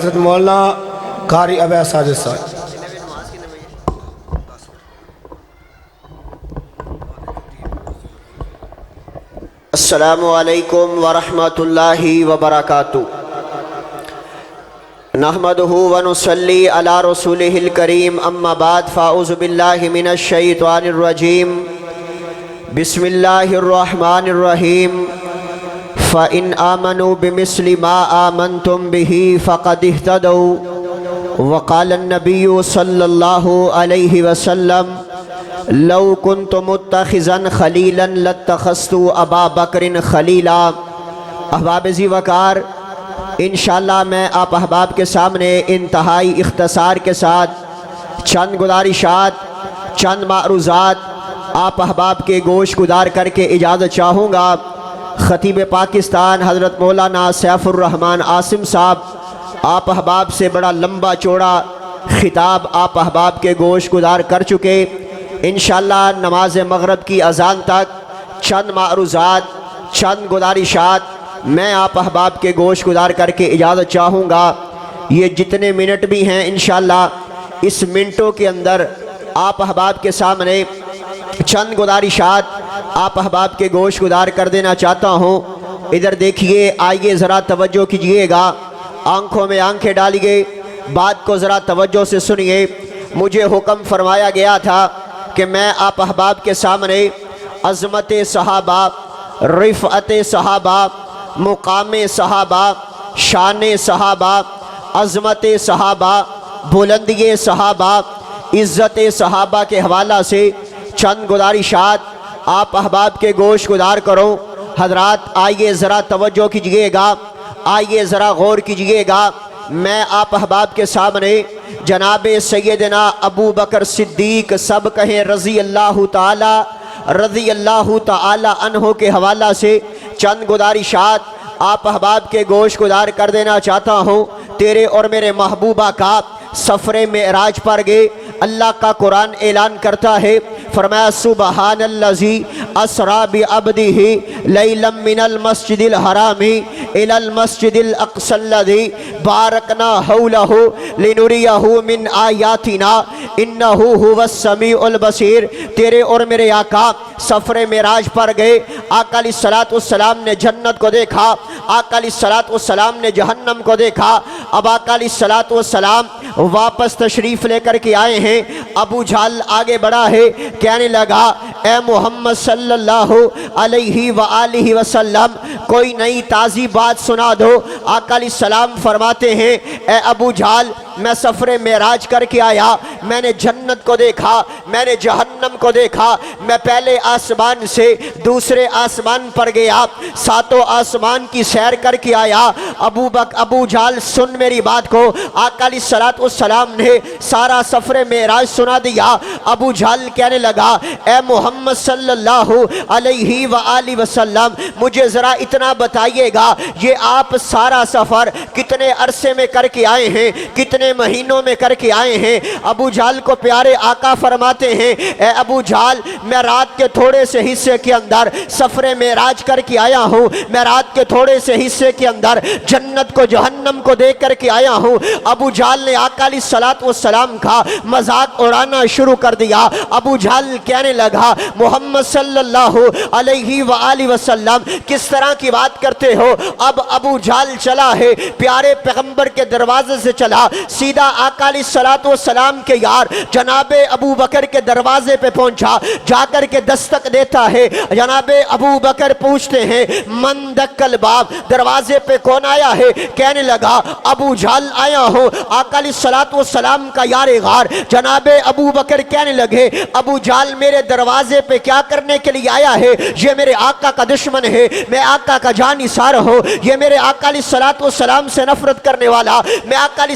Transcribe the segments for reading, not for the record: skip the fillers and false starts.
حضرت مولانا قاری ابے ساجد صاحب۔ السلام علیکم ورحمۃ اللہ وبرکاتہ۔ نحمدہ ونصلی علی رسولہ الکریم، اما بعد فاعوذ باللہ من الشیطان الرجیم، بسم اللہ الرحمن الرحیم۔ فَإِنْ آمَنُوا بِمِثْلِ مَا آمَنْتُمْ بِهِ فَقَدِ اهْتَدَوْا۔ وقال النبی صلی اللہ علیہ وسلم، لو كنت متخذا خلیلا لاتخذت ابا بکر خلیلا۔ احباب ذی وقار، انشاءاللہ میں آپ احباب کے سامنے انتہائی اختصار کے ساتھ چند گزارشات، چند معروضات آپ احباب کے گوش گزار کر کے اجازت چاہوں گا۔ خطیب پاکستان حضرت مولانا سیف الرحمن عاصم صاحب آپ احباب سے بڑا لمبا چوڑا خطاب آپ احباب کے گوش گزار کر چکے۔ انشاءاللہ نماز مغرب کی اذان تک چند معروضات، چند گزارشات میں آپ احباب کے گوش گزار کر کے اجازت چاہوں گا۔ یہ جتنے منٹ بھی ہیں انشاءاللہ اس منٹوں کے اندر آپ احباب کے سامنے چند گزارشات آپ احباب کے گوش گزار کر دینا چاہتا ہوں۔ ادھر دیکھیے، آئیے ذرا توجہ کیجئے گا، آنکھوں میں آنکھیں ڈالیے، بات کو ذرا توجہ سے سنیے۔ مجھے حکم فرمایا گیا تھا کہ میں آپ احباب کے سامنے عظمت صحابہ، رفعت صحابہ، مقام صحابہ، شان صحابہ، عظمت صحابہ، بلندی صحابہ، عزت صحابہ کے حوالہ سے چند گزارشات آپ احباب کے گوش گزار کرو۔ حضرات آئیے ذرا توجہ کیجئے گا، آئیے ذرا غور کیجئے گا۔ میں آپ احباب کے سامنے جناب سیدنا ابو بکر صدیق سب کہیں رضی اللہ تعالی عنہ کے حوالہ سے چند گزارشات آپ احباب کے گوش گزار کر دینا چاہتا ہوں۔ تیرے اور میرے محبوبہ کا سفر معراج پر گئے، اللہ کا قرآن اعلان کرتا ہے، فرمایا سبحان الذی اسریٰ بعبدہ لیلا من المسجد الحرام الی المسجد الاقصی الذی بارکنا حولہ لنریہ من آیاتنا انہ هو السمیع البصیر۔ تیرے اور میرے آقا سفر معراج پر گئے، آقا علیہ السلام نے جنت کو دیکھا، آقا علیہ السلام نے جہنم کو دیکھا۔ اب آقا علیہ السلام واپس تشریف لے کر کے آئے ہیں۔ ابو جہل آگے بڑھا ہے، کہنے لگا اے محمد صلی اللہ علیہ وآلہ وسلم کوئی نئی تازی بات سنا دو۔ آقا علیہ السلام فرماتے ہیں اے ابو جہل، میں سفر معراج کر کے آیا، میں نے جنت کو دیکھا، میں نے جہنم کو دیکھا، میں پہلے آسمان سے دوسرے آسمان پر گیا، ساتوں آسمان کی سیر کر کے آیا۔ ابو جہل سن میری بات کو، آقا علیہ السلام نے سارا سفر معراج سنا دیا۔ ابو جہل کہنے لگا اے محمد صلی اللہ علیہ وآلہ وسلم مجھے ذرا اتنا بتائیے گا، یہ آپ سارا سفر کتنے عرصے میں کر کے آئے ہیں، کتنے مہینوں میں کر کے آئے ہیں؟ ابو جہل کو پیارے آقا فرماتے ہیں اے ابو جہل، میں رات کے تھوڑے سے حصے کے اندر سفر معراج کر کے آیا ہوں، میں رات کے تھوڑے سے حصے کے اندر جنت کو جہنم کو دیکھ کر کے آیا ہوں۔ ابو جہل نے آقا علیہ السلام کا مذاق اڑانا شروع کر دیا۔ ابو جہل کہنے لگا محمد صلی اللہ علیہ وآلہ وسلم کس طرح کی بات کرتے ہو؟ اب ابو جہل چلا ہے، پیارے پیغمبر کے دروازے سے چلا، سیدھا آقا علیہ السلام کے یار جناب ابو بکر کے دروازے پہ پہنچا، جا کر کے دستک دیتا ہے۔ جناب ابو بکر پوچھتے ہیں من دق الباب، دروازے پہ کون آیا ہے؟ کہنے لگا ابو جہل آیا ہوں۔ آقا علیہ السلام کا یار غار جناب ابو بکر کہنے لگے ابو جہل میرے دروازے پہ کیا کرنے کے لیے آیا ہے؟ یہ میرے آقا کا دشمن ہے، میں آقا کا جانثار ہوں، یہ میرے آقا علیہ السلام سے نفرت کرنے والا، میں آقا علیہ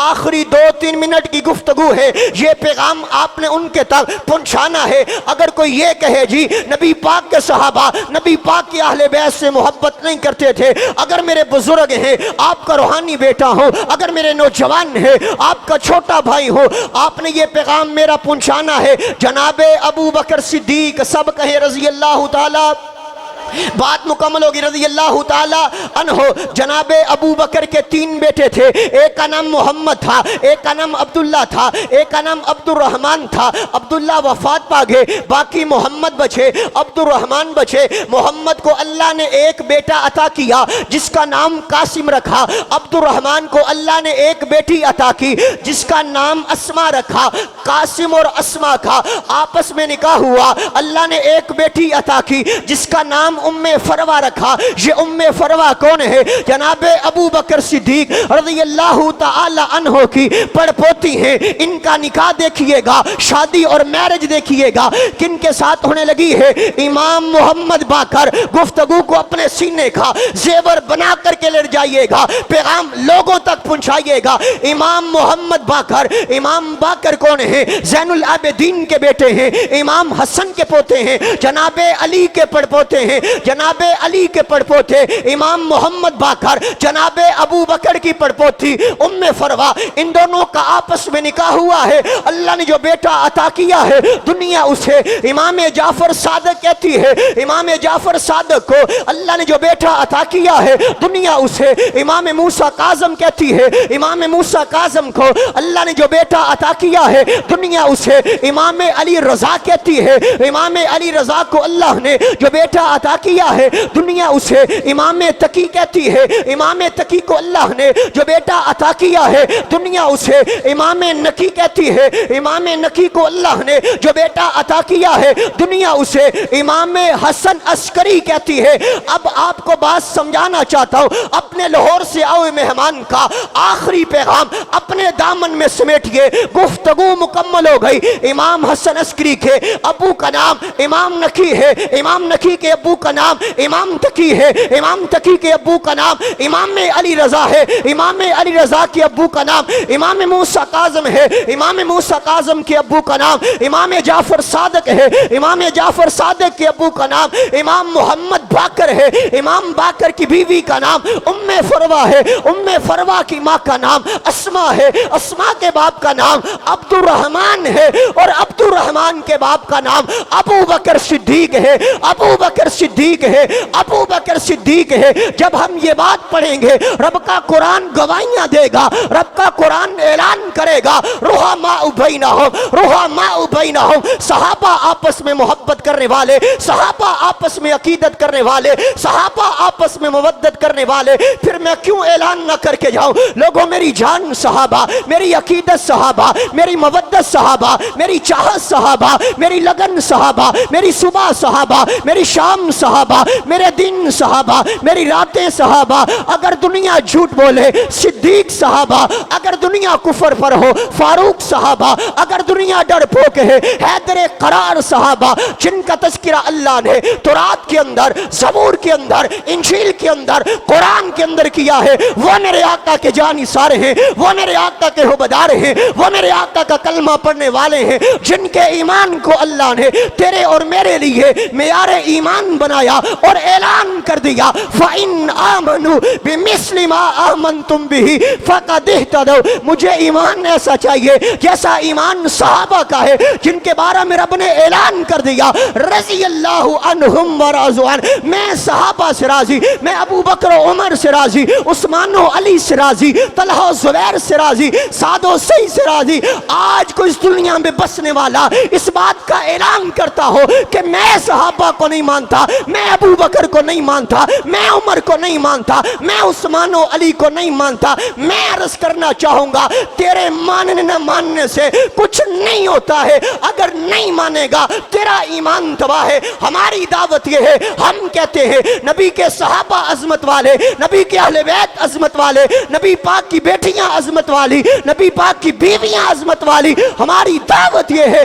آخری 2-3 منٹ کی گفتگو ہے, یہ پیغام آپ نے ان کے تک پہنچانا ہے. اگر کوئی یہ کہے جی نبی پاک کے صحابہ نبی پاک کی اہل بیت سے محبت نہیں کرتے تھے, اگر میرے بزرگ ہیں, آپ کا روحانی بیٹا ہو, اگر میرے نوجوان ہیں, آپ کا چھوٹا بھائی ہو, آپ نے یہ پیغام میرا پہنچانا ہے. جناب ابو بکر صدیق, سب کہیں رضی اللہ تعالی, بات مکمل ہوگی, رضی اللہ تعالی عنہ. جناب ابو بکر کے 3 بیٹے تھے, ایک کا نام محمد تھا, ایک کا نام عبداللہ تھا, ایک کا نام عبد الرحمن تھا. عبداللہ وفات پا گئے, باقی محمد بچے, عبد الرحمن بچے. محمد کو اللہ نے ایک بیٹا عطا کیا جس کا نام قاسم رکھا. عبد الرحمن کو اللہ نے ایک بیٹی عطا کی جس کا نام اسما رکھا. قاسم اور اسما کا آپس میں نکاح ہوا, اللہ نے ایک بیٹی عطا کی جس کا نام ام فروا رکھا. یہ ام فروا کون ہے؟ جناب ابو بکر صدیق رضی اللہ تعالی عنہ کی پڑپوتی ہیں. ان کا نکاح دیکھیے گا, شادی اور میرج دیکھیے گا کن کے ساتھ ہونے لگی ہے. امام محمد باقر گفتگو کو اپنے سینے کا زیور بنا کر کے لے جائیے گا, پیغام لوگوں تک پہنچائیے گا. امام محمد باقر, امام باقر کون ہے؟ زین العابدین کے بیٹے ہیں, امام حسن کے پوتے ہیں, جناب علی کے پڑپوتے ہیں, جناب علی کے پڑپوتے امام محمد باقر, جناب ابو بکر کی پڑپوتی ام فروا. ان دونوں کا آپس میں نکاح ہوا ہے. اللہ نے جو بیٹا عطا کیا ہے دنیا اسے امام جعفر صادق کہتی ہے. امام جعفر صادق کو اللہ نے جو بیٹا عطا کیا ہے دنیا اسے امام موسیٰ کاظم کہتی ہے. امام موسیٰ کاظم کو اللہ نے جو بیٹا عطا کیا ہے دنیا اسے امام علی رضا کہتی ہے. امام علی رضا کو اللہ نے جو بیٹا عطا کیا ہے دنیا اسے امام تقی کہتی ہے. امام تقی کو اللہ نے جو بیٹا عطا کیا ہے دنیا اسے امام نقی کہتی ہے. امام نقی کو اللہ نے جو بیٹا عطا کیا ہے دنیا اسے امام حسن عسکری کہتی ہے. اب آپ کو بات سمجھانا چاہتا ہوں, اپنے لاہور سے آئے مہمان کا آخری پیغام اپنے دامن میں سمیٹیے. گفتگو مکمل ہو گئی. امام حسن عسکری کے ابو کا نام امام نقی ہے, امام نقی کے ابو کا نام امام تقی ہے, امام تقی کے ابو کا نام امام علی رضا ہے, امام علی رضا کے ابو کا نام امام موسیٰ کاظم ہے, امام موسیٰ کاظم کے ابو کا نام امام جعفر صادق ہے, امام جعفر صادق کے ابو کا نام امام محمد باقر ہے, امام باقر کی بیوی کا نام ام فروا ہے, ام فروا کی ماں کا نام اسما ہے, اسما کے باپ کا نام عبد الرحمن ہے, اور عبد الرحمن کے باپ کا نام ابو بکر صدیق ہے. ابو بکر صدیق ہے, ابو بکر صدیق ہے. جب ہم یہ بات پڑھیں گے رب کا قرآن گواہیاں دے گا, رب کا قرآن اعلان کرے گا, رحماء بینہم, رحماء بینہم, صحابہ آپس میں محبت کرنے والے, صحابہ آپس میں عقیدت کرنے والے, صحابہ آپس میں مودت کرنے والے. پھر میں کیوں اعلان نہ کر کے جاؤں؟ لوگوں میری جان صحابہ, میری عقیدت صحابہ, میری مودت صحابہ, میری چاہت صحابہ, میری لگن صحابہ, میری صبح صحابہ, میری شام صحابہ, میرے دن صحابہ, میری راتیں صحابہ. اگر دنیا جھوٹ بولے صدیق صحابہ, اگر دنیا کفر پر ہو فاروق صحابہ, اگر دنیا ڈر پھوک ہے حیدر قرار صحابہ, جن کا تذکرہ اللہ نے تورات کے اندر, زبور کے اندر, انجیل کے اندر, قرآن کے اندر کیا ہے. وہ میرے آقا کے جانثار ہیں, وہ میرے آقا کے حبدار ہیں, وہ میرے آقا کا کلمہ پڑھنے والے ہیں, جن کے ایمان کو اللہ نے تیرے اور میرے لیے معیار ایمان بنایا اور اعلان کر دیا, فَإِنْ آمَنُوا بِمِثْلِ مَا آمَنْتُمْ بِهِ فَقَدِ اهْتَدَوْا. مجھے ایمان ایسا چاہیے جیسا ایمان صحابہ کا ہے جن کے بارے میں رب نے اعلان کر دیا رضی اللہ عنہم ورضوا عنہ. میں صحابہ سے راضی, میں ابو بکر و عمر سے راضی, عثمان و علی سے راضی, طلحہ و زبیر سے راضی, سعد و سعید سے راضی. آج کو اس دنیا میں بسنے والا اس بات کا اعلان کرتا ہو کہ میں صحابہ کو نہیں مانتا, میں ابو بکر کو نہیں مانتا, میں عمر کو نہیں مانتا, میں عثمان و علی کو نہیں مانتا, میں عرض کرنا چاہوں گا تیرے ماننے نہ ماننے سے کچھ نہیں ہوتا ہے. اگر نہیں مانے گا تیرا ایمان تباہ ہے. ہماری دعوت یہ ہے, ہم کہتے ہیں نبی کے صحابہ عظمت والے, نبی کے اہل بیت عظمت والے, نبی پاک کی بیٹیاں عظمت والی, نبی پاک کی بیویاں عظمت والی. ہماری دعوت یہ ہے